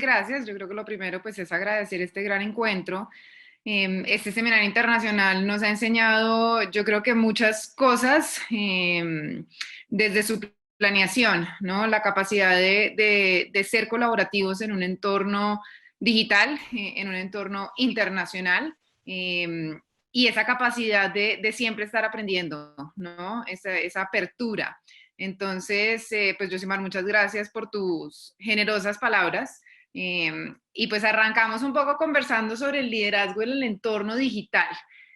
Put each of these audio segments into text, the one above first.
gracias. Yo creo que lo primero pues es agradecer este gran encuentro. Este seminario internacional nos ha enseñado, yo creo que muchas cosas desde su planeación, ¿no? La capacidad de ser colaborativos en un entorno digital, en un entorno internacional. Y esa capacidad de siempre estar aprendiendo, ¿no? Esa apertura. Entonces, pues Josimar, muchas gracias por tus generosas palabras. Y pues arrancamos un poco conversando sobre el liderazgo en el entorno digital.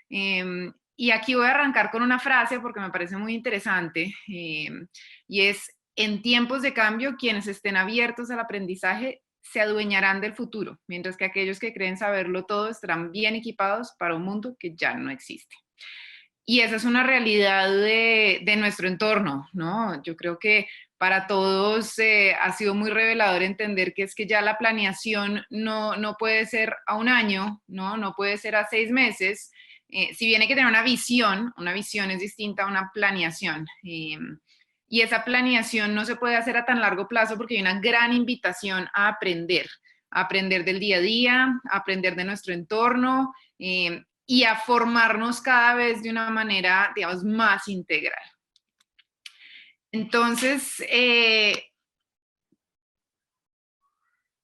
Y aquí voy a arrancar con una frase porque me parece muy interesante, y es: en tiempos de cambio, quienes estén abiertos al aprendizaje se adueñarán del futuro, mientras que aquellos que creen saberlo todo estarán bien equipados para un mundo que ya no existe. Y esa es una realidad de nuestro entorno, ¿no? Yo creo que para todos ha sido muy revelador entender que es que ya la planeación no puede ser a un año, ¿no? No puede ser a 6 meses. Si bien hay que tener una visión es distinta a una planeación. Y esa planeación no se puede hacer a tan largo plazo porque hay una gran invitación a aprender del día a día, a aprender de nuestro entorno, y a formarnos cada vez de una manera, digamos, más integral. Entonces,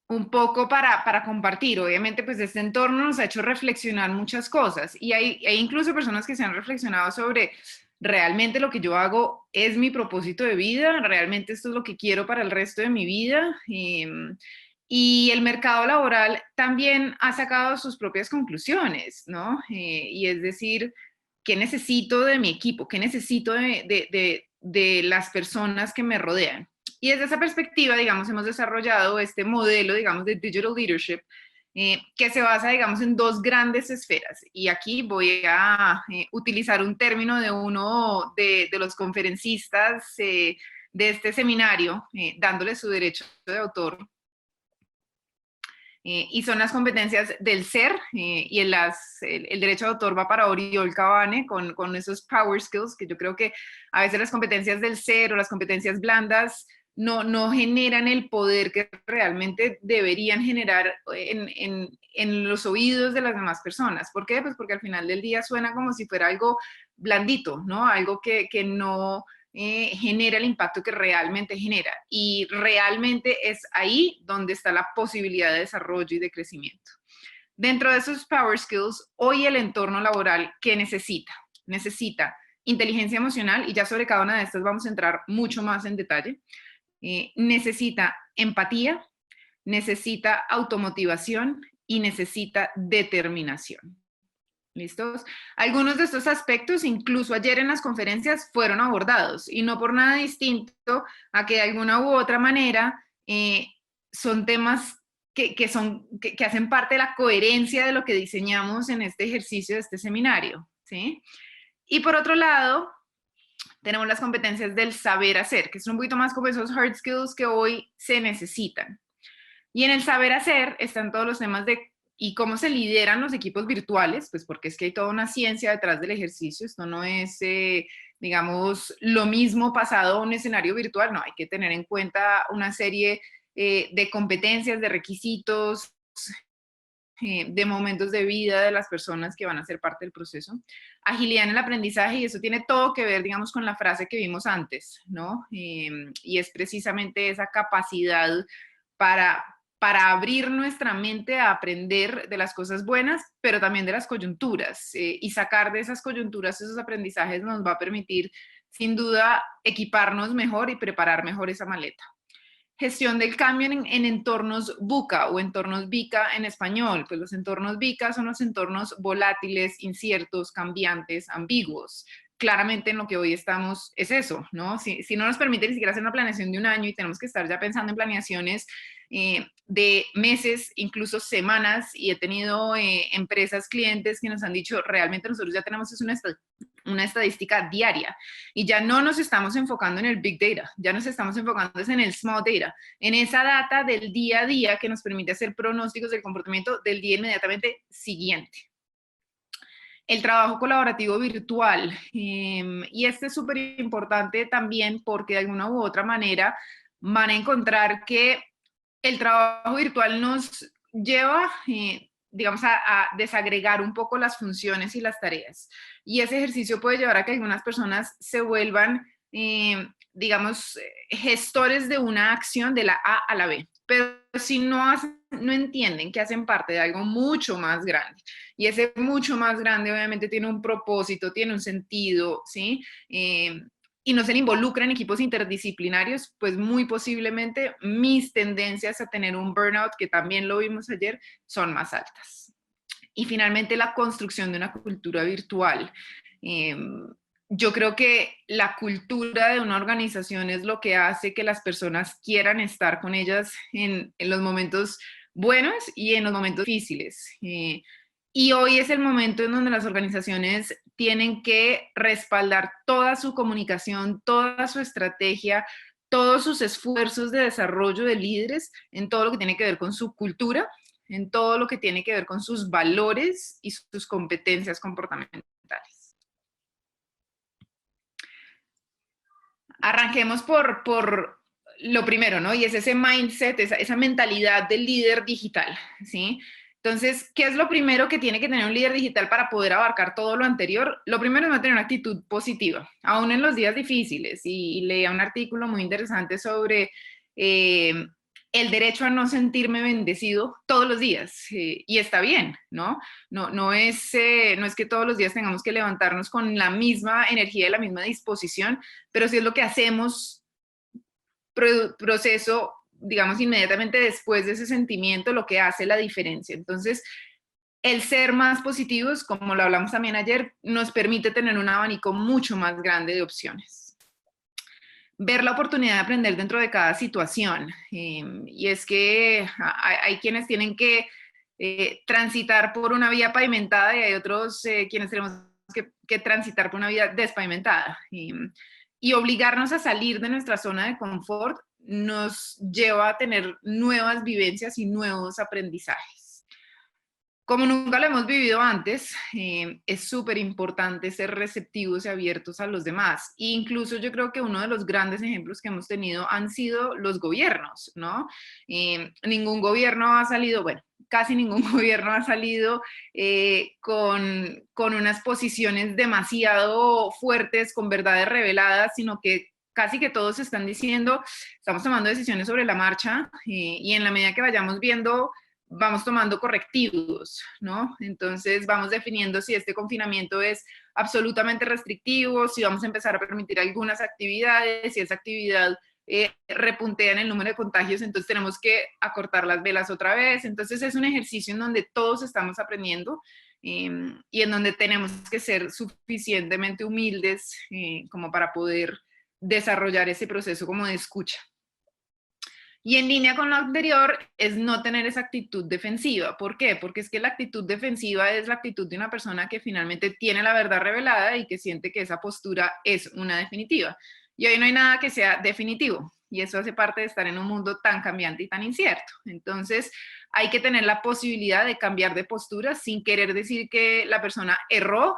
un poco para compartir, obviamente, pues este entorno nos ha hecho reflexionar muchas cosas y hay incluso personas que se han reflexionado sobre realmente lo que yo hago es mi propósito de vida, realmente esto es lo que quiero para el resto de mi vida. Y el mercado laboral también ha sacado sus propias conclusiones, ¿no? Y es decir, ¿qué necesito de mi equipo? ¿Qué necesito de las personas que me rodean? Y desde esa perspectiva, digamos, hemos desarrollado este modelo, digamos, de digital leadership, que se basa, digamos, en dos grandes esferas. Y aquí voy a utilizar un término de uno de los conferencistas de este seminario, dándole su derecho de autor, y son las competencias del ser, y el derecho de autor va para Oriol Cabane con esos power skills, que yo creo que a veces las competencias del ser o las competencias blandas no generan el poder que realmente deberían generar en los oídos de las demás personas. ¿Por qué? Pues porque al final del día suena como si fuera algo blandito, ¿no? Algo que no genera el impacto que realmente genera. Y realmente es ahí donde está la posibilidad de desarrollo y de crecimiento. Dentro de esos power skills, hoy el entorno laboral, ¿qué necesita? Necesita inteligencia emocional, y ya sobre cada una de estas vamos a entrar mucho más en detalle. Necesita empatía, necesita automotivación y necesita determinación. ¿Listos? Algunos de estos aspectos, incluso ayer en las conferencias, fueron abordados, y no por nada distinto a que de alguna u otra manera son temas que hacen parte de la coherencia de lo que diseñamos en este ejercicio de este seminario, ¿sí? Y por otro lado, tenemos las competencias del saber hacer, que son un poquito más como esos hard skills que hoy se necesitan. Y en el saber hacer están todos los temas de y cómo se lideran los equipos virtuales, pues porque es que hay toda una ciencia detrás del ejercicio. Esto no es, digamos, lo mismo pasado a un escenario virtual, no, hay que tener en cuenta una serie de competencias, de requisitos, de momentos de vida de las personas que van a ser parte del proceso. Agilidad en el aprendizaje, y eso tiene todo que ver, digamos, con la frase que vimos antes, ¿no? Y es precisamente esa capacidad para, para abrir nuestra mente a aprender de las cosas buenas, pero también de las coyunturas, y sacar de esas coyunturas esos aprendizajes nos va a permitir, sin duda, equiparnos mejor y preparar mejor esa maleta. Gestión del cambio en entornos VUCA o entornos VICA en español. Pues los entornos VICA son los entornos volátiles, inciertos, cambiantes, ambiguos. Claramente en lo que hoy estamos es eso, ¿no? Si no nos permite ni siquiera hacer una planeación de un año y tenemos que estar ya pensando en planeaciones de meses, incluso semanas, y he tenido empresas, clientes que nos han dicho, realmente nosotros ya tenemos una estadística diaria, y ya no nos estamos enfocando en el big data, ya nos estamos enfocando en el small data, en esa data del día a día que nos permite hacer pronósticos del comportamiento del día inmediatamente siguiente. El trabajo colaborativo virtual, y este es súper importante también porque de alguna u otra manera van a encontrar que el trabajo virtual nos lleva, digamos, a desagregar un poco las funciones y las tareas. Y ese ejercicio puede llevar a que algunas personas se vuelvan, digamos, gestores de una acción de la A a la B. Pero si no entienden que hacen parte de algo mucho más grande, y ese mucho más grande obviamente tiene un propósito, tiene un sentido, ¿sí? Y no se involucran en equipos interdisciplinarios, pues muy posiblemente mis tendencias a tener un burnout, que también lo vimos ayer, son más altas. Y finalmente la construcción de una cultura virtual. Eh, yo creo que la cultura de una organización es lo que hace que las personas quieran estar con ellas en los momentos buenos y en los momentos difíciles. Y hoy es el momento en donde las organizaciones tienen que respaldar toda su comunicación, toda su estrategia, todos sus esfuerzos de desarrollo de líderes en todo lo que tiene que ver con su cultura, en todo lo que tiene que ver con sus valores y sus competencias comportamentales. Arranquemos por lo primero, ¿no? Y es ese mindset, esa mentalidad del líder digital, ¿sí? Entonces, ¿qué es lo primero que tiene que tener un líder digital para poder abarcar todo lo anterior? Lo primero es mantener una actitud positiva, aún en los días difíciles. Y leía un artículo muy interesante sobre el derecho a no sentirme bendecido todos los días. Y está bien, ¿no? No es que todos los días tengamos que levantarnos con la misma energía y la misma disposición, pero sí es lo que hacemos proceso, digamos, inmediatamente después de ese sentimiento, lo que hace la diferencia. Entonces, el ser más positivos, como lo hablamos también ayer, nos permite tener un abanico mucho más grande de opciones. Ver la oportunidad de aprender dentro de cada situación. Y es que hay quienes tienen que transitar por una vía pavimentada y hay otros quienes tenemos que transitar por una vía despavimentada. Y obligarnos a salir de nuestra zona de confort nos lleva a tener nuevas vivencias y nuevos aprendizajes. Como nunca lo hemos vivido antes, es súper importante ser receptivos y abiertos a los demás. E incluso yo creo que uno de los grandes ejemplos que hemos tenido han sido los gobiernos, ¿no? Ningún gobierno ha salido, bueno, casi ningún gobierno ha salido con unas posiciones demasiado fuertes, con verdades reveladas, sino que casi que todos están diciendo, estamos tomando decisiones sobre la marcha y en la medida que vayamos viendo vamos tomando correctivos, ¿no? Entonces vamos definiendo si este confinamiento es absolutamente restrictivo, si vamos a empezar a permitir algunas actividades, si esa actividad repuntea en el número de contagios, entonces tenemos que acortar las velas otra vez. Entonces es un ejercicio en donde todos estamos aprendiendo y en donde tenemos que ser suficientemente humildes como para poder desarrollar ese proceso como de escucha. Y en línea con lo anterior es no tener esa actitud defensiva. ¿Por qué? Porque es que la actitud defensiva es la actitud de una persona que finalmente tiene la verdad revelada y que siente que esa postura es una definitiva. Y hoy no hay nada que sea definitivo. Y eso hace parte de estar en un mundo tan cambiante y tan incierto. Entonces, hay que tener la posibilidad de cambiar de postura sin querer decir que la persona erró,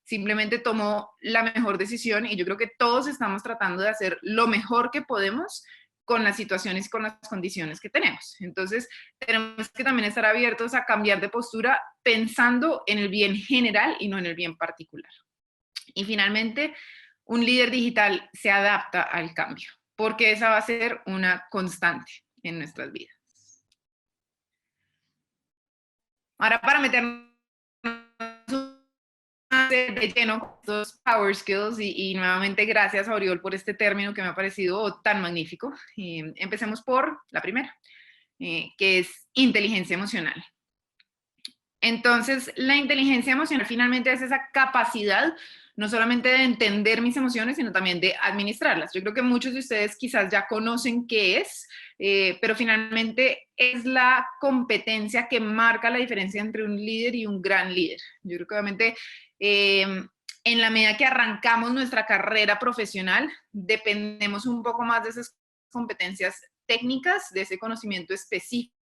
simplemente tomó la mejor decisión. Y yo creo que todos estamos tratando de hacer lo mejor que podemos con las situaciones y con las condiciones que tenemos. Entonces, tenemos que también estar abiertos a cambiar de postura pensando en el bien general y no en el bien particular. Y finalmente, un líder digital se adapta al cambio, porque esa va a ser una constante en nuestras vidas. Ahora, para meternos de lleno con estos power skills y nuevamente gracias a Oriol por este término que me ha parecido tan magnífico. Empecemos por la primera, que es inteligencia emocional. Entonces, la inteligencia emocional finalmente es esa capacidad no solamente de entender mis emociones, sino también de administrarlas. Yo creo que muchos de ustedes quizás ya conocen qué es, pero finalmente es la competencia que marca la diferencia entre un líder y un gran líder. Yo creo que obviamente en la medida que arrancamos nuestra carrera profesional, dependemos un poco más de esas competencias técnicas, de ese conocimiento específico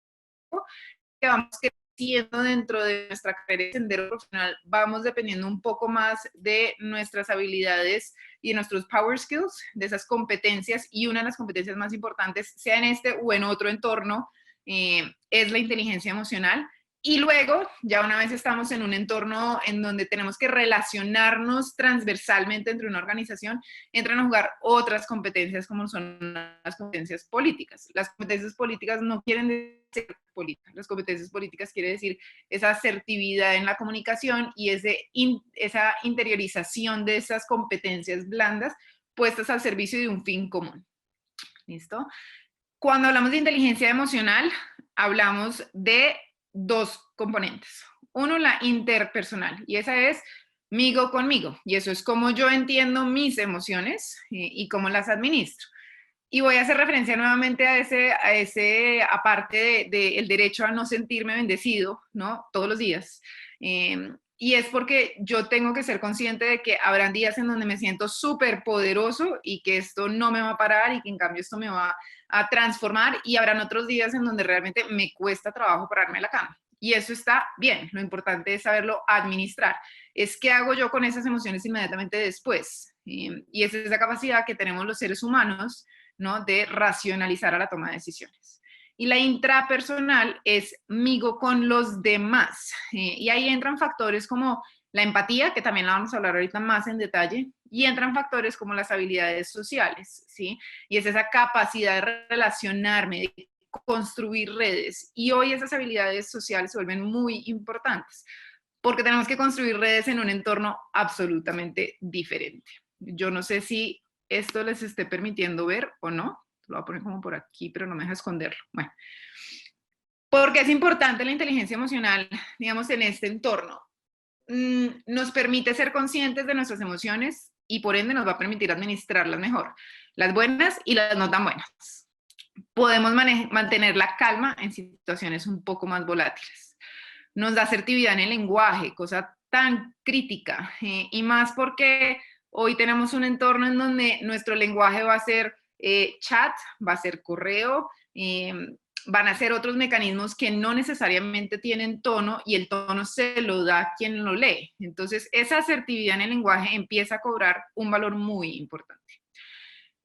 que vamos creciendo dentro de nuestra carrera de sendero profesional, vamos dependiendo un poco más de nuestras habilidades y de nuestros power skills, de esas competencias, y una de las competencias más importantes, sea en este o en otro entorno, es la inteligencia emocional. Y luego, ya una vez estamos en un entorno en donde tenemos que relacionarnos transversalmente entre una organización, entran a jugar otras competencias como son las competencias políticas. Las competencias políticas no quieren decir política. Las competencias políticas quiere decir esa asertividad en la comunicación y esa interiorización de esas competencias blandas puestas al servicio de un fin común. ¿Listo? Cuando hablamos de inteligencia emocional, hablamos de dos componentes. Uno, la interpersonal, y esa es migo conmigo, y eso es cómo yo entiendo mis emociones y cómo las administro. Y voy a hacer referencia nuevamente a ese aparte del derecho a no sentirme bendecido, ¿no? Todos los días. Y es porque yo tengo que ser consciente de que habrán días en donde me siento súper poderoso y que esto no me va a parar y que en cambio esto me va a transformar, y habrán otros días en donde realmente me cuesta trabajo pararme a la cama. Y eso está bien, lo importante es saberlo administrar. Es qué hago yo con esas emociones inmediatamente después. Y es esa capacidad que tenemos los seres humanos, ¿no? De racionalizar a la toma de decisiones. Y la intrapersonal es migo con los demás. Y ahí entran factores como la empatía, que también la vamos a hablar ahorita más en detalle, y entran factores como las habilidades sociales, ¿sí? Y es esa capacidad de relacionarme, de construir redes. Y hoy esas habilidades sociales se vuelven muy importantes, porque tenemos que construir redes en un entorno absolutamente diferente. Yo no sé si esto les esté permitiendo ver o no. Lo voy a poner como por aquí, pero no me deja esconderlo. Bueno, porque es importante la inteligencia emocional, digamos, en este entorno. Nos permite ser conscientes de nuestras emociones y por ende nos va a permitir administrarlas mejor, las buenas y las no tan buenas. Podemos mantener la calma en situaciones un poco más volátiles. Nos da asertividad en el lenguaje, cosa tan crítica, y más porque hoy tenemos un entorno en donde nuestro lenguaje va a ser chat, va a ser correo, van a ser otros mecanismos que no necesariamente tienen tono, y el tono se lo da quien lo lee. Entonces, esa asertividad en el lenguaje empieza a cobrar un valor muy importante.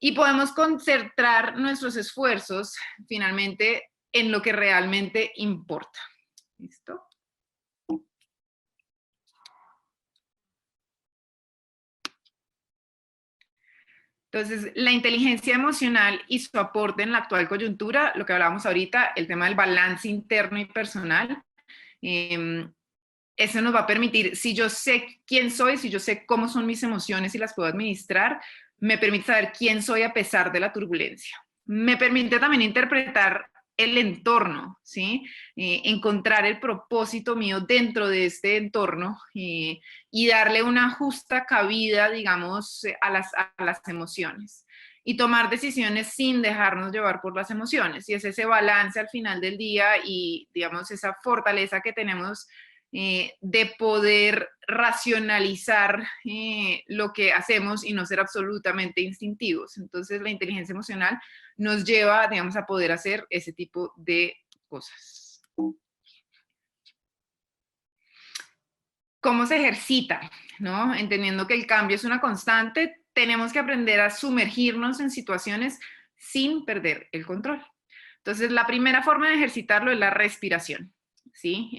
Y podemos concentrar nuestros esfuerzos finalmente en lo que realmente importa. ¿Listo? Entonces, la inteligencia emocional y su aporte en la actual coyuntura, lo que hablábamos ahorita, el tema del balance interno y personal, eso nos va a permitir, si yo sé quién soy, si yo sé cómo son mis emociones y las puedo administrar, me permite saber quién soy a pesar de la turbulencia. Me permite también interpretar el entorno, ¿sí? Encontrar el propósito mío dentro de este entorno, y darle una justa cabida, digamos, a las emociones. Y tomar decisiones sin dejarnos llevar por las emociones. Y es ese balance al final del día y, digamos, esa fortaleza que tenemos de poder racionalizar lo que hacemos y no ser absolutamente instintivos. Entonces, la inteligencia emocional nos lleva, digamos, a poder hacer ese tipo de cosas. ¿Cómo se ejercita? ¿No? Entendiendo que el cambio es una constante, tenemos que aprender a sumergirnos en situaciones sin perder el control. Entonces, la primera forma de ejercitarlo es la respiración. ¿Sí?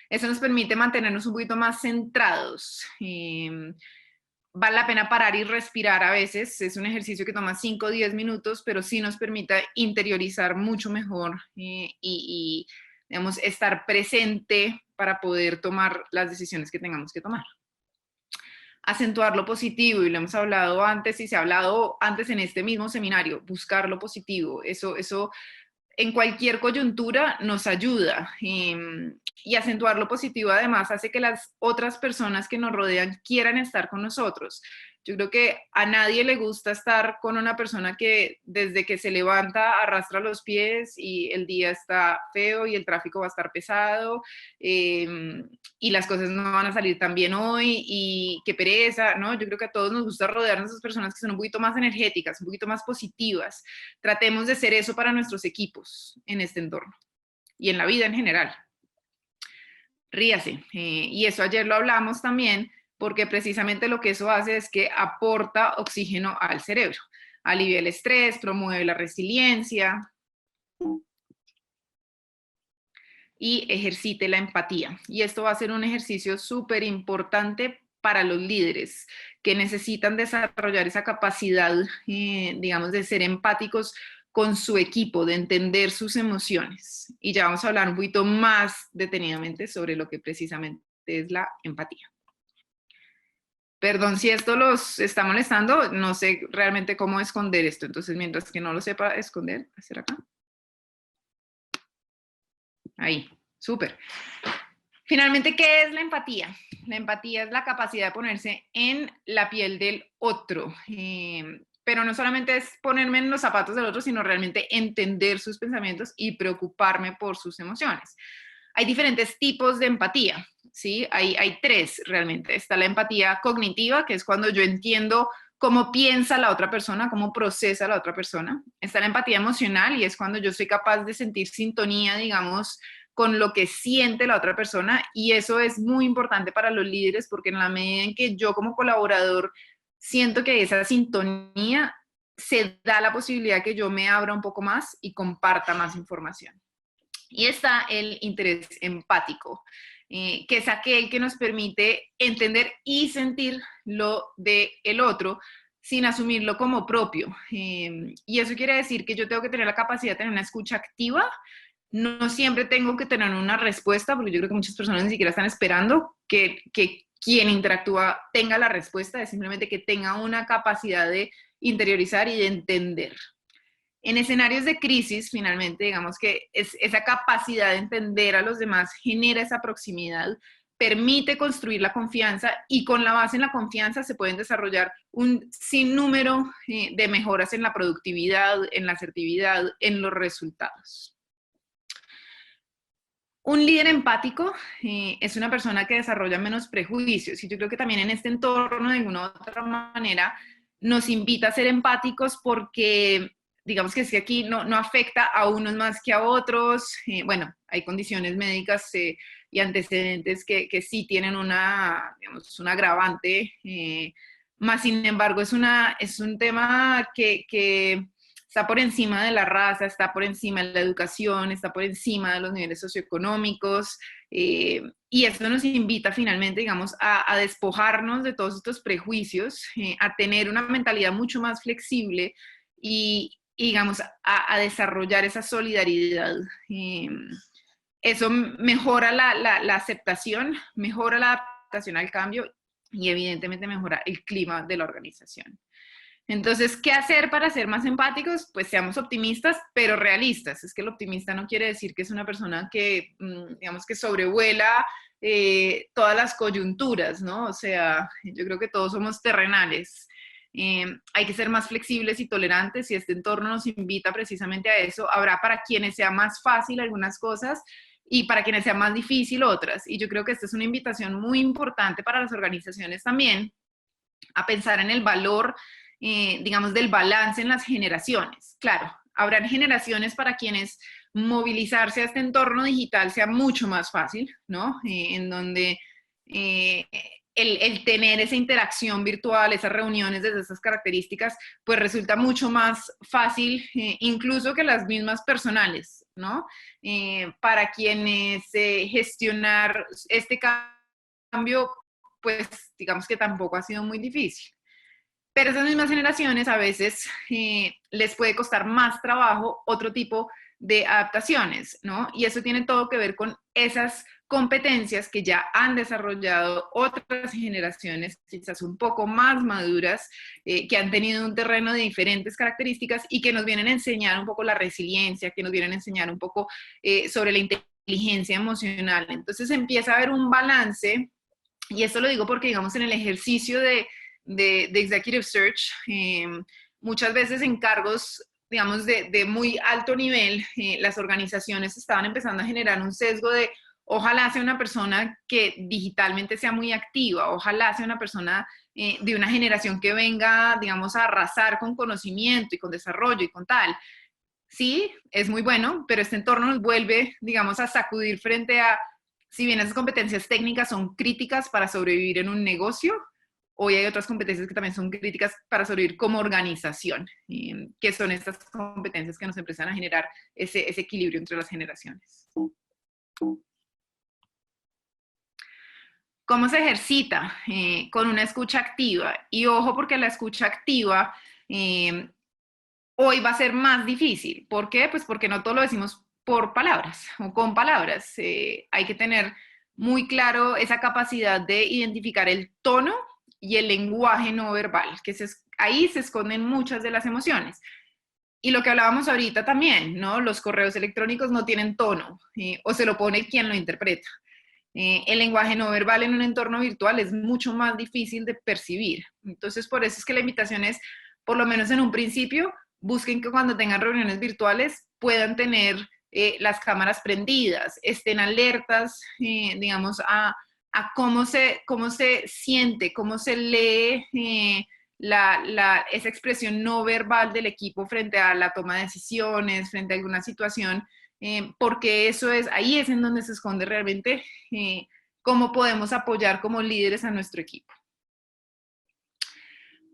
Eso nos permite mantenernos un poquito más centrados. Vale la pena parar y respirar a veces. Es un ejercicio que toma 5 o 10 minutos, pero sí nos permite interiorizar mucho mejor y, digamos, estar presente para poder tomar las decisiones que tengamos que tomar. Acentuar lo positivo, y lo hemos hablado antes y se ha hablado antes en este mismo seminario, buscar lo positivo. Eso en cualquier coyuntura nos ayuda, y acentuar lo positivo además hace que las otras personas que nos rodean quieran estar con nosotros. Yo creo que a nadie le gusta estar con una persona que desde que se levanta arrastra los pies y el día está feo y el tráfico va a estar pesado, y las cosas no van a salir tan bien hoy y qué pereza, ¿no? Yo creo que a todos nos gusta rodearnos de esas personas que son un poquito más energéticas, un poquito más positivas. Tratemos de ser eso para nuestros equipos en este entorno y en la vida en general. ríase. Y eso ayer lo hablamos también, porque precisamente lo que eso hace es que aporta oxígeno al cerebro, alivia el estrés, promueve la resiliencia y ejercite la empatía. Y esto va a ser un ejercicio súper importante para los líderes que necesitan desarrollar esa capacidad, digamos, de ser empáticos con su equipo, de entender sus emociones. Y ya vamos a hablar un poquito más detenidamente sobre lo que precisamente es la empatía. Perdón si esto los está molestando, no sé realmente cómo esconder esto, entonces mientras que no lo sepa esconder, hacer acá. Ahí, súper. Finalmente, ¿qué es la empatía? La empatía es la capacidad de ponerse en la piel del otro, pero no solamente es ponerme en los zapatos del otro, sino realmente entender sus pensamientos y preocuparme por sus emociones. Hay diferentes tipos de empatía, ¿sí? Hay tres realmente. Está la empatía cognitiva, que es cuando yo entiendo cómo piensa la otra persona, cómo procesa la otra persona. Está la empatía emocional y es cuando yo soy capaz de sentir sintonía, digamos, con lo que siente la otra persona, y eso es muy importante para los líderes porque en la medida en que yo como colaborador siento que esa sintonía, se da la posibilidad que yo me abra un poco más y comparta más información. Y está el interés empático, que es aquel que nos permite entender y sentir lo del otro sin asumirlo como propio. Y eso quiere decir que yo tengo que tener la capacidad de tener una escucha activa. No siempre tengo que tener una respuesta, porque yo creo que muchas personas ni siquiera están esperando que quien interactúa tenga la respuesta, es simplemente que tenga una capacidad de interiorizar y de entender. En escenarios de crisis, finalmente, digamos que esa capacidad de entender a los demás genera esa proximidad, permite construir la confianza y con la base en la confianza se pueden desarrollar un sinnúmero de mejoras en la productividad, en la asertividad, en los resultados. Un líder empático es una persona que desarrolla menos prejuicios, y yo creo que también en este entorno, de alguna u otra manera, nos invita a ser empáticos porque, digamos que es que aquí no afecta a unos más que a otros. Bueno, hay condiciones médicas y antecedentes que sí tienen digamos, un agravante, más sin embargo es un tema que está por encima de la raza, está por encima de la educación, está por encima de los niveles socioeconómicos, y esto nos invita finalmente, digamos, a despojarnos de todos estos prejuicios, a tener una mentalidad mucho más flexible y digamos, a desarrollar esa solidaridad. Eso mejora la aceptación, mejora la adaptación al cambio y evidentemente mejora el clima de la organización. Entonces, ¿qué hacer para ser más empáticos? Pues seamos optimistas, pero realistas. Es que el optimista no quiere decir que es una persona que, digamos, que sobrevuela todas las coyunturas, ¿no? O sea, yo creo que todos somos terrenales. Hay que ser más flexibles y tolerantes, y este entorno nos invita precisamente a eso. Habrá para quienes sea más fácil algunas cosas y para quienes sea más difícil otras. Y yo creo que esta es una invitación muy importante para las organizaciones también, a pensar en el valor, digamos, del balance en las generaciones. Claro, habrán generaciones para quienes movilizarse a este entorno digital sea mucho más fácil, ¿no? En donde el tener esa interacción virtual, esas reuniones desde esas características, pues resulta mucho más fácil, incluso que las mismas personales, ¿no? Para quienes gestionar este cambio, pues digamos que tampoco ha sido muy difícil. Pero esas mismas generaciones a veces les puede costar más trabajo otro tipo de adaptaciones, ¿no? Y eso tiene todo que ver con esas competencias que ya han desarrollado otras generaciones, quizás un poco más maduras, que han tenido un terreno de diferentes características y que nos vienen a enseñar un poco la resiliencia, que nos vienen a enseñar un poco sobre la inteligencia emocional. Entonces empieza a haber un balance, y esto lo digo porque, digamos, en el ejercicio de Executive Search, muchas veces en cargos, digamos, de muy alto nivel, las organizaciones estaban empezando a generar un sesgo de ojalá sea una persona que digitalmente sea muy activa, ojalá sea una persona de una generación que venga, digamos, a arrasar con conocimiento y con desarrollo y con tal. Sí, es muy bueno, pero este entorno nos vuelve, digamos, a sacudir frente a si bien esas competencias técnicas son críticas para sobrevivir en un negocio, hoy hay otras competencias que también son críticas para sobrevivir como organización, que son estas competencias que nos empiezan a generar ese equilibrio entre las generaciones. ¿Cómo se ejercita? Con una escucha activa. Y ojo, porque la escucha activa hoy va a ser más difícil. ¿Por qué? Pues porque no todo lo decimos por palabras o con palabras. Hay que tener muy claro esa capacidad de identificar el tono y el lenguaje no verbal, que ahí se esconden muchas de las emociones. Y lo que hablábamos ahorita también, ¿no? Los correos electrónicos no tienen tono, o se lo pone quien lo interpreta. El lenguaje no verbal en un entorno virtual es mucho más difícil de percibir. Entonces, por eso es que la invitación es, por lo menos en un principio, busquen que cuando tengan reuniones virtuales puedan tener las cámaras prendidas, estén alertas, digamos, a cómo se siente, cómo se lee esa expresión no verbal del equipo frente a la toma de decisiones, frente a alguna situación, porque ahí es en donde se esconde realmente cómo podemos apoyar como líderes a nuestro equipo.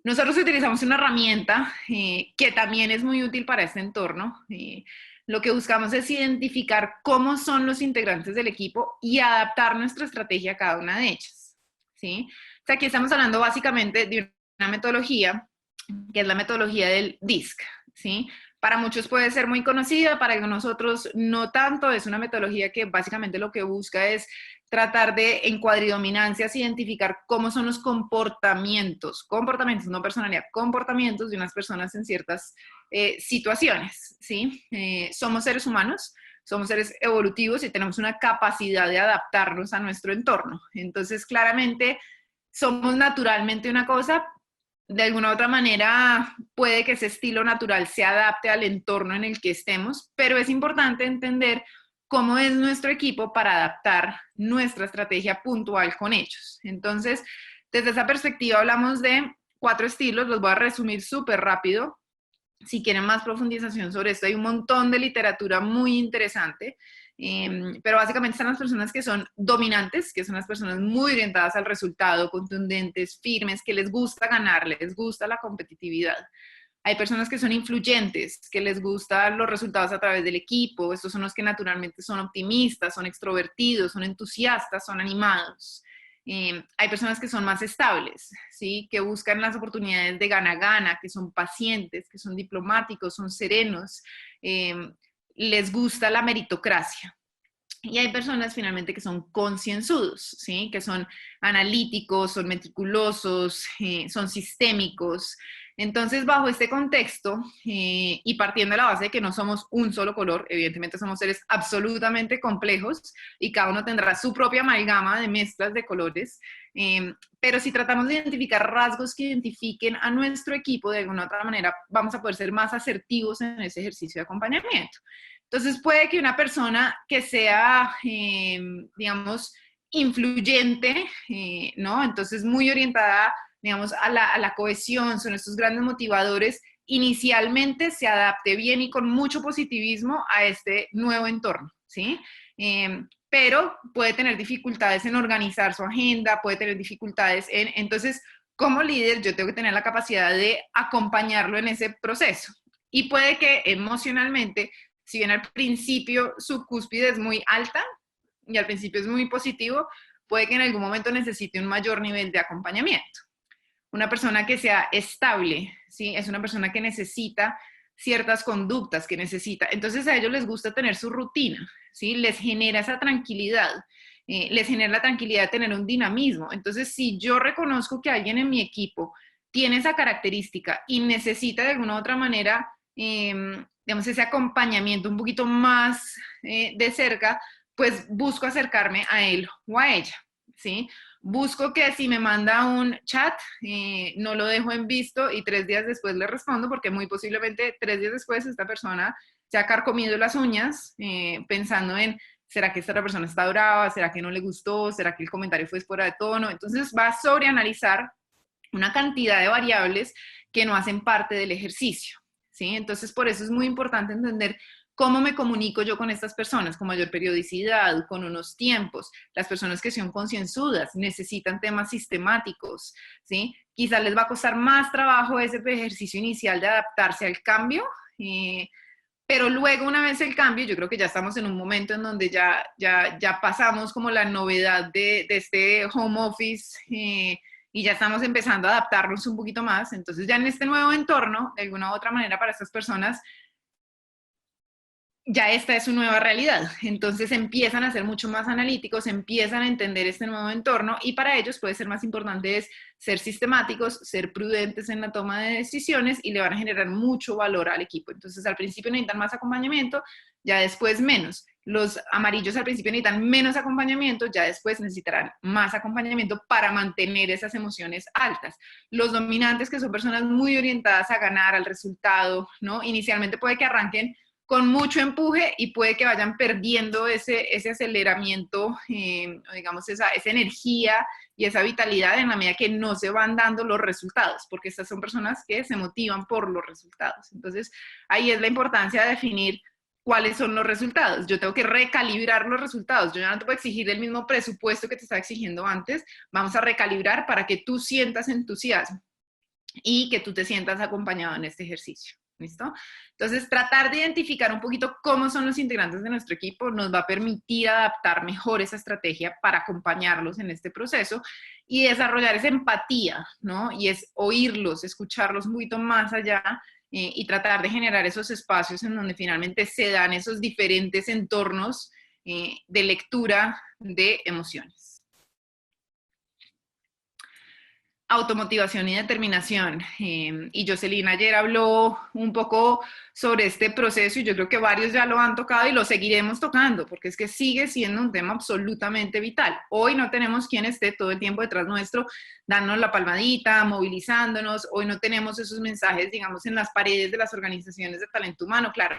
Nosotros utilizamos una herramienta que también es muy útil para este entorno. Lo que buscamos es identificar cómo son los integrantes del equipo y adaptar nuestra estrategia a cada una de ellas, ¿sí? O sea, aquí estamos hablando básicamente de una metodología que es la metodología del DISC, ¿sí? Para muchos puede ser muy conocida, para nosotros no tanto. Es una metodología que básicamente lo que busca es tratar de, en cuadridominancias, identificar cómo son los comportamientos, no personalidad, comportamientos de unas personas en ciertas situaciones, ¿sí? Somos seres humanos, somos seres evolutivos y tenemos una capacidad de adaptarnos a nuestro entorno. Entonces, claramente, somos naturalmente una cosa. De alguna u otra manera puede que ese estilo natural se adapte al entorno en el que estemos, pero es importante entender cómo es nuestro equipo para adaptar nuestra estrategia puntual con ellos. Entonces, desde esa perspectiva hablamos de 4 estilos, los voy a resumir súper rápido. Si quieren más profundización sobre esto, hay un montón de literatura muy interesante. Pero básicamente están las personas que son dominantes, que son las personas muy orientadas al resultado, contundentes, firmes, que les gusta ganar, les gusta la competitividad. Hay personas que son influyentes, que les gustan los resultados a través del equipo. Estos son los que naturalmente son optimistas, son extrovertidos, son entusiastas, son animados. Hay personas que son más estables, ¿sí? Que buscan las oportunidades de gana-gana, que son pacientes, que son diplomáticos, son serenos. Les gusta la meritocracia. Y hay personas finalmente que son concienzudos, ¿sí? Que son analíticos, son meticulosos, son sistémicos. Entonces, bajo este contexto, y partiendo de la base de que no somos un solo color, evidentemente somos seres absolutamente complejos y cada uno tendrá su propia amalgama de mezclas de colores, pero si tratamos de identificar rasgos que identifiquen a nuestro equipo, de alguna otra manera vamos a poder ser más asertivos en ese ejercicio de acompañamiento. Entonces puede que una persona que sea, digamos, influyente, ¿no? Entonces muy orientada, digamos, a la cohesión, son estos grandes motivadores, inicialmente se adapte bien y con mucho positivismo a este nuevo entorno, ¿sí? Pero puede tener dificultades en organizar su agenda, puede tener dificultades entonces, como líder, yo tengo que tener la capacidad de acompañarlo en ese proceso. Y puede que emocionalmente, si bien al principio su cúspide es muy alta y al principio es muy positivo, puede que en algún momento necesite un mayor nivel de acompañamiento. Una persona que sea estable, ¿sí? Es una persona que necesita ciertas conductas, que necesita. Entonces a ellos les gusta tener su rutina, ¿sí? Les genera esa tranquilidad, les genera la tranquilidad de tener un dinamismo. Entonces, si yo reconozco que alguien en mi equipo tiene esa característica y necesita de alguna u otra manera, digamos, ese acompañamiento un poquito más de cerca, pues busco acercarme a él o a ella, ¿sí? Busco que si me manda un chat, no lo dejo en visto y 3 días después le respondo, porque muy posiblemente 3 días después esta persona se ha carcomido las uñas pensando en, ¿será que esta persona está brava? ¿Será que no le gustó? ¿Será que el comentario fue fuera de tono? Entonces va a sobreanalizar una cantidad de variables que no hacen parte del ejercicio, ¿sí? Entonces por eso es muy importante entender ¿Cómo me comunico yo con estas personas? Con mayor periodicidad, con unos tiempos. Las personas que son concienzudas necesitan temas sistemáticos, ¿sí? Quizás les va a costar más trabajo ese ejercicio inicial de adaptarse al cambio, pero luego una vez el cambio, yo creo que ya estamos en un momento en donde ya pasamos como la novedad de este home office y ya estamos empezando a adaptarnos un poquito más. Entonces ya en este nuevo entorno, de alguna u otra manera para estas personas, ya esta es su nueva realidad. Entonces empiezan a ser mucho más analíticos, empiezan a entender este nuevo entorno y para ellos puede ser más importante es ser sistemáticos, ser prudentes en la toma de decisiones y le van a generar mucho valor al equipo. Entonces al principio necesitan más acompañamiento, ya después menos. Los amarillos al principio necesitan menos acompañamiento, ya después necesitarán más acompañamiento para mantener esas emociones altas. Los dominantes, que son personas muy orientadas a ganar, al resultado, ¿no? Inicialmente puede que arranquen con mucho empuje y puede que vayan perdiendo ese aceleramiento, digamos, esa energía y esa vitalidad en la medida que no se van dando los resultados, porque estas son personas que se motivan por los resultados. Entonces, ahí es la importancia de definir cuáles son los resultados. Yo tengo que recalibrar los resultados. Yo ya no te puedo exigir el mismo presupuesto que te estaba exigiendo antes. Vamos a recalibrar para que tú sientas entusiasmo y que tú te sientas acompañado en este ejercicio. ¿Listo? Entonces, tratar de identificar un poquito cómo son los integrantes de nuestro equipo nos va a permitir adaptar mejor esa estrategia para acompañarlos en este proceso y desarrollar esa empatía, ¿no? Y es oírlos, escucharlos un poquito más allá y tratar de generar esos espacios en donde finalmente se dan esos diferentes entornos de lectura de emociones. Automotivación y determinación. Y Jocelyn ayer habló un poco sobre este proceso y yo creo que varios ya lo han tocado y lo seguiremos tocando porque es que sigue siendo un tema absolutamente vital. Hoy no tenemos quien esté todo el tiempo detrás nuestro dándonos la palmadita, movilizándonos. Hoy no tenemos esos mensajes, digamos, en las paredes de las organizaciones de talento humano. Claro,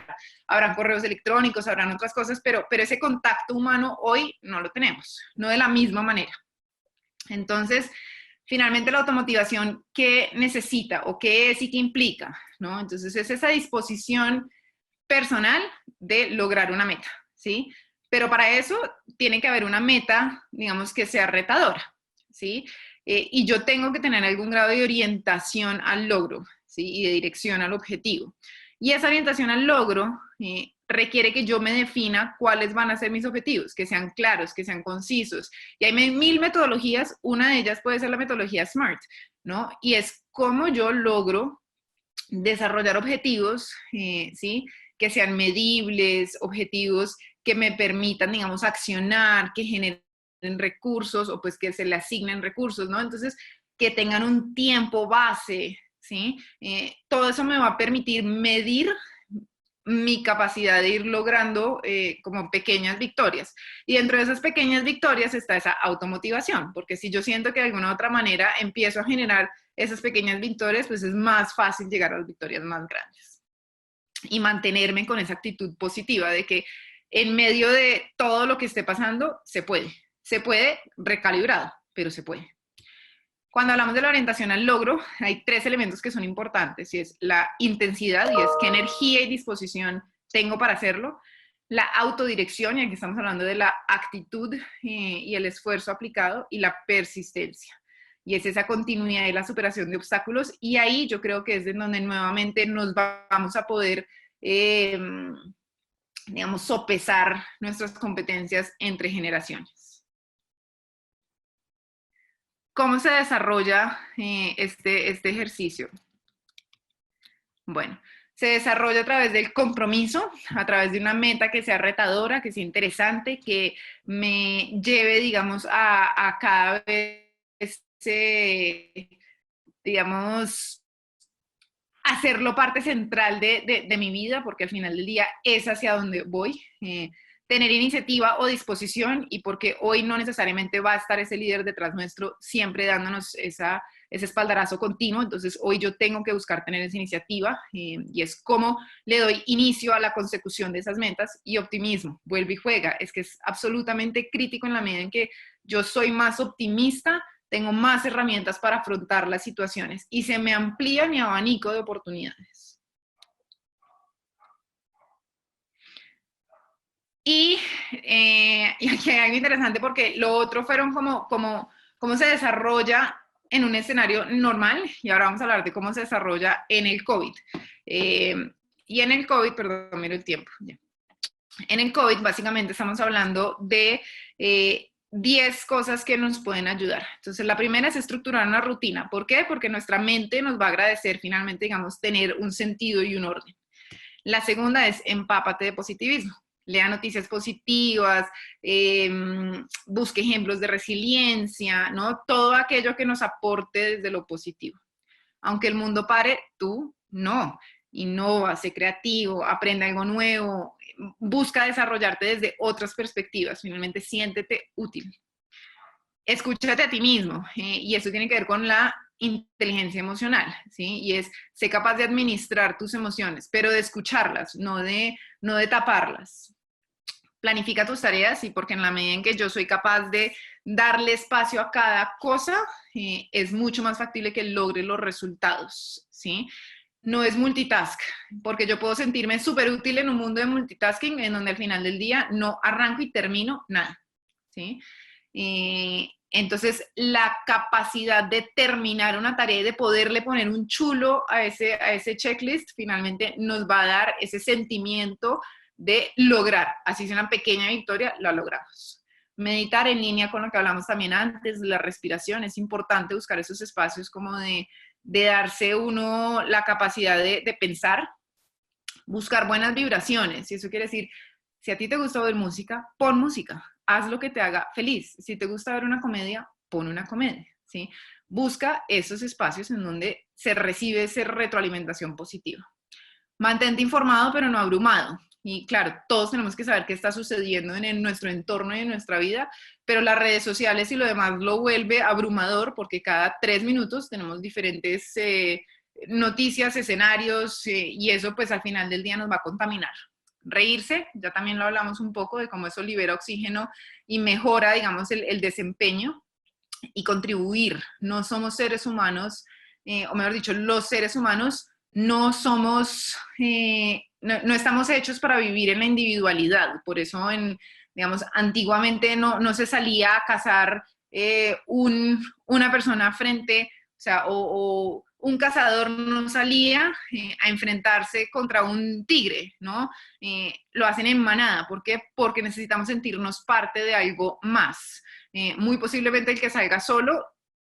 habrán correos electrónicos, habrán otras cosas, pero ese contacto humano hoy no lo tenemos, no de la misma manera. Entonces, finalmente la automotivación, ¿qué necesita o qué es y qué implica? ¿No? Entonces es esa disposición personal de lograr una meta, ¿sí? Pero para eso tiene que haber una meta, digamos, que sea retadora, ¿sí? Y yo tengo que tener algún grado de orientación al logro, ¿sí? Y de dirección al objetivo. Y esa orientación al logro requiere que yo me defina cuáles van a ser mis objetivos, que sean claros, que sean concisos. Y hay 1000 metodologías, una de ellas puede ser la metodología SMART, ¿no? Y es cómo yo logro desarrollar objetivos, ¿sí? Que sean medibles, objetivos que me permitan, digamos, accionar, que generen recursos o pues que se le asignen recursos, ¿no? Entonces, que tengan un tiempo base, ¿sí? Todo eso me va a permitir medir mi capacidad de ir logrando como pequeñas victorias. Y dentro de esas pequeñas victorias está esa automotivación, porque si yo siento que de alguna u otra manera empiezo a generar esas pequeñas victorias, pues es más fácil llegar a las victorias más grandes. Y mantenerme con esa actitud positiva de que en medio de todo lo que esté pasando, se puede recalibrado, pero se puede. Cuando hablamos de la orientación al logro, hay 3 elementos que son importantes, y es la intensidad, y es qué energía y disposición tengo para hacerlo, la autodirección, y aquí estamos hablando de la actitud y el esfuerzo aplicado, y la persistencia. Y es esa continuidad y la superación de obstáculos, y ahí yo creo que es de donde nuevamente nos vamos a poder, digamos, sopesar nuestras competencias entre generaciones. ¿Cómo se desarrolla este ejercicio? Bueno, se desarrolla a través del compromiso, a través de una meta que sea retadora, que sea interesante, que me lleve, digamos, a cada vez, digamos, hacerlo parte central de mi vida, porque al final del día es hacia donde voy. Tener iniciativa o disposición, y porque hoy no necesariamente va a estar ese líder detrás nuestro siempre dándonos ese espaldarazo continuo. Entonces hoy yo tengo que buscar tener esa iniciativa y es como le doy inicio a la consecución de esas metas. Y optimismo, vuelve y juega, es que es absolutamente crítico en la medida en que yo soy más optimista, tengo más herramientas para afrontar las situaciones y se me amplía mi abanico de oportunidades. Y aquí hay algo interesante porque lo otro fueron cómo se desarrolla en un escenario normal, y ahora vamos a hablar de cómo se desarrolla en el COVID. Y en el COVID, perdón, miro el tiempo. Ya. En el COVID básicamente estamos hablando de 10 cosas que nos pueden ayudar. Entonces la primera es estructurar una rutina. ¿Por qué? Porque nuestra mente nos va a agradecer finalmente, digamos, tener un sentido y un orden. La segunda es empápate de positivismo. Lea noticias positivas, busque ejemplos de resiliencia, ¿no? Todo aquello que nos aporte desde lo positivo. Aunque el mundo pare, tú no. Innova, sé creativo, aprende algo nuevo, busca desarrollarte desde otras perspectivas, finalmente siéntete útil. Escúchate a ti mismo, y eso tiene que ver con la inteligencia emocional, ¿sí? Y es, sé capaz de administrar tus emociones, pero de escucharlas, no de taparlas. Planifica tus tareas, y porque en la medida en que yo soy capaz de darle espacio a cada cosa, es mucho más factible que logre los resultados, ¿sí? No es multitask, porque yo puedo sentirme súper útil en un mundo de multitasking en donde al final del día no arranco y termino nada, ¿sí? Entonces, la capacidad de terminar una tarea y de poderle poner un chulo a ese checklist, finalmente nos va a dar ese sentimiento de lograr, así sea una pequeña victoria, la logramos. Meditar en línea con lo que hablamos también antes, la respiración, es importante buscar esos espacios como de darse uno la capacidad de pensar, buscar buenas vibraciones, y eso quiere decir, si a ti te gusta ver música, pon música, haz lo que te haga feliz. Si te gusta ver una comedia, pon una comedia, ¿sí? Busca esos espacios en donde se recibe esa retroalimentación positiva. Mantente informado, pero no abrumado. Y claro, todos tenemos que saber qué está sucediendo en nuestro entorno y en nuestra vida, pero las redes sociales y lo demás lo vuelve abrumador porque cada 3 minutos tenemos diferentes noticias, escenarios, y eso pues al final del día nos va a contaminar. Reírse, ya también lo hablamos un poco de cómo eso libera oxígeno y mejora, digamos, el desempeño. Y contribuir. No somos seres humanos, o mejor dicho, los seres humanos no somos, no estamos hechos para vivir en la individualidad. Por eso, digamos, antiguamente no se salía a cazar una persona frente, o sea, o un cazador no salía a enfrentarse contra un tigre, ¿no? Lo hacen en manada. ¿Por qué? Porque necesitamos sentirnos parte de algo más. Muy posiblemente el que salga solo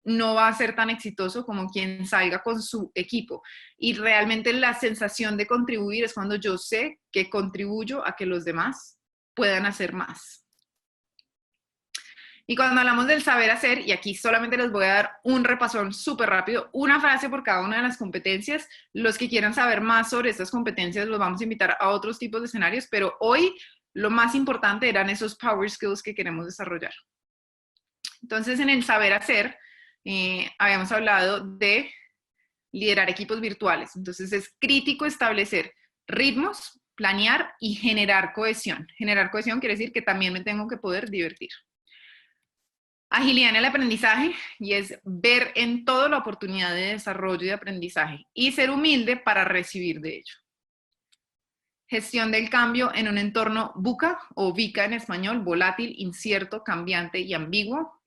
no va a ser tan exitoso como quien salga con su equipo. Y realmente la sensación de contribuir es cuando yo sé que contribuyo a que los demás puedan hacer más. Y cuando hablamos del saber hacer, y aquí solamente les voy a dar un repasón súper rápido, una frase por cada una de las competencias. Los que quieran saber más sobre estas competencias los vamos a invitar a otros tipos de escenarios, pero hoy lo más importante eran esos power skills que queremos desarrollar. Entonces, en el saber hacer, habíamos hablado de liderar equipos virtuales. Entonces, es crítico establecer ritmos, planear y generar cohesión. Generar cohesión quiere decir que también me tengo que poder divertir. Agilidad en el aprendizaje, y es ver en todo la oportunidad de desarrollo y de aprendizaje y ser humilde para recibir de ello. Gestión del cambio en un entorno VUCA o VICA en español, volátil, incierto, cambiante y ambiguo.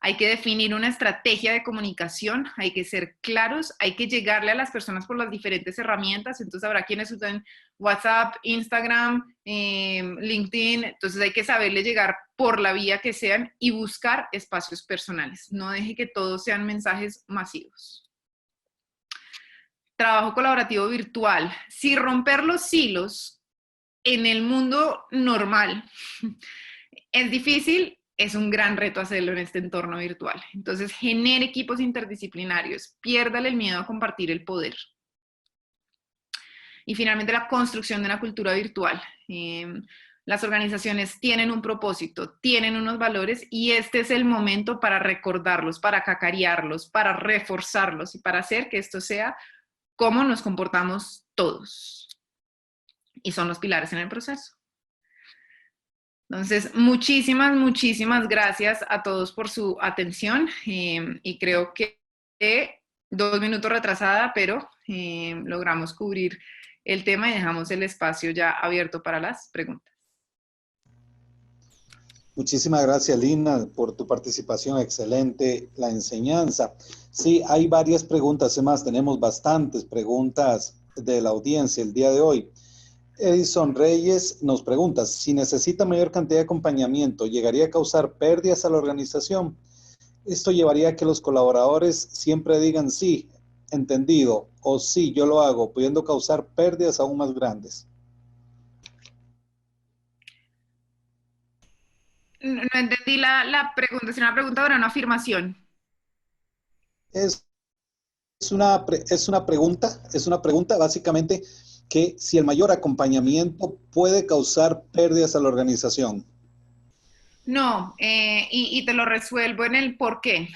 Hay que definir una estrategia de comunicación, hay que ser claros, hay que llegarle a las personas por las diferentes herramientas. Entonces habrá quienes usan WhatsApp, Instagram, LinkedIn, entonces hay que saberle llegar por la vía que sean y buscar espacios personales. No deje que todos sean mensajes masivos. Trabajo colaborativo virtual. Si romper los hilos en el mundo normal es difícil, es un gran reto hacerlo en este entorno virtual. Entonces, genere equipos interdisciplinarios, piérdale el miedo a compartir el poder. Y finalmente, la construcción de una cultura virtual. Las organizaciones tienen un propósito, tienen unos valores, y este es el momento para recordarlos, para cacarearlos, para reforzarlos y para hacer que esto sea cómo nos comportamos todos. Y son los pilares en el proceso. Entonces, muchísimas gracias a todos por su atención, y creo que 2 minutos retrasada, pero logramos cubrir el tema y dejamos el espacio ya abierto para las preguntas. Muchísimas gracias, Lina, por tu participación. Excelente la enseñanza. Sí, hay varias preguntas, es más, tenemos bastantes preguntas de la audiencia el día de hoy. Edison Reyes nos pregunta, si necesita mayor cantidad de acompañamiento, ¿llegaría a causar pérdidas a la organización? Esto llevaría a que los colaboradores siempre digan sí, entendido, o sí, yo lo hago, pudiendo causar pérdidas aún más grandes. No entendí la pregunta, es una pregunta o era una afirmación. Es es una pregunta básicamente que si el mayor acompañamiento puede causar pérdidas a la organización. No, y te lo resuelvo en el por qué.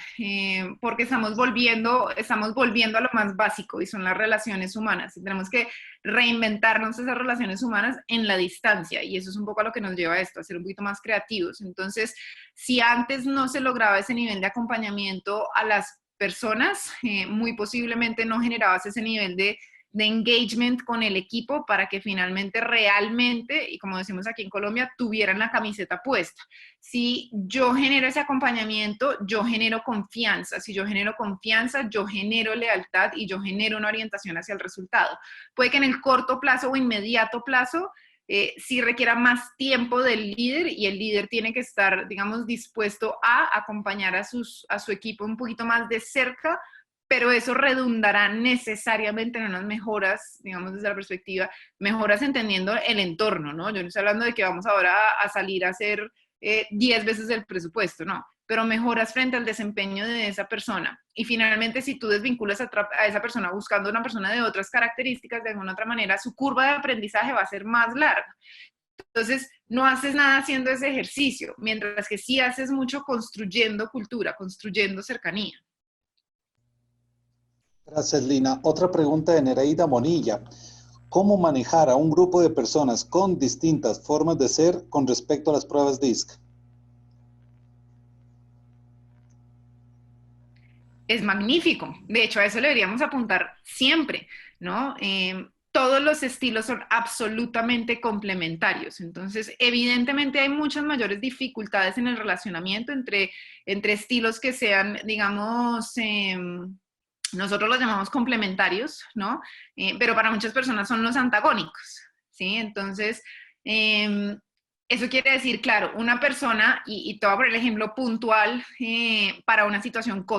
Porque estamos volviendo a lo más básico y son las relaciones humanas. Y tenemos que reinventarnos esas relaciones humanas en la distancia y eso es un poco a lo que nos lleva a esto, a ser un poquito más creativos. Entonces, si antes no se lograba ese nivel de acompañamiento a las personas, muy posiblemente no generabas ese nivel de engagement con el equipo para que finalmente realmente, y como decimos aquí en Colombia, tuvieran la camiseta puesta. Si yo genero ese acompañamiento, yo genero confianza. Si yo genero confianza, yo genero lealtad y yo genero una orientación hacia el resultado. Puede que en el corto plazo o inmediato plazo sí requiera más tiempo del líder y el líder tiene que estar, digamos, dispuesto a acompañar a su equipo un poquito más de cerca, pero eso redundará necesariamente en unas mejoras, digamos, desde la perspectiva, mejoras entendiendo el entorno, ¿no? Yo no estoy hablando de que vamos ahora a salir a hacer 10 veces el presupuesto, no, pero mejoras frente al desempeño de esa persona. Y finalmente, si tú desvinculas a esa persona buscando una persona de otras características, de alguna otra manera, su curva de aprendizaje va a ser más larga. Entonces, no haces nada haciendo ese ejercicio, mientras que sí haces mucho construyendo cultura, construyendo cercanía. Gracias, Lina. Otra pregunta de Nereida Monilla. ¿Cómo manejar a un grupo de personas con distintas formas de ser con respecto a las pruebas DISC? Es magnífico. De hecho, a eso le deberíamos apuntar siempre, ¿no? Todos los estilos son absolutamente complementarios. Entonces, evidentemente hay muchas mayores dificultades en el relacionamiento entre estilos que sean, digamos, nosotros los llamamos complementarios, ¿no? Pero para muchas personas son los antagónicos, ¿sí? Entonces, eso quiere decir, claro, una persona, y te voy a poner el ejemplo puntual para una situación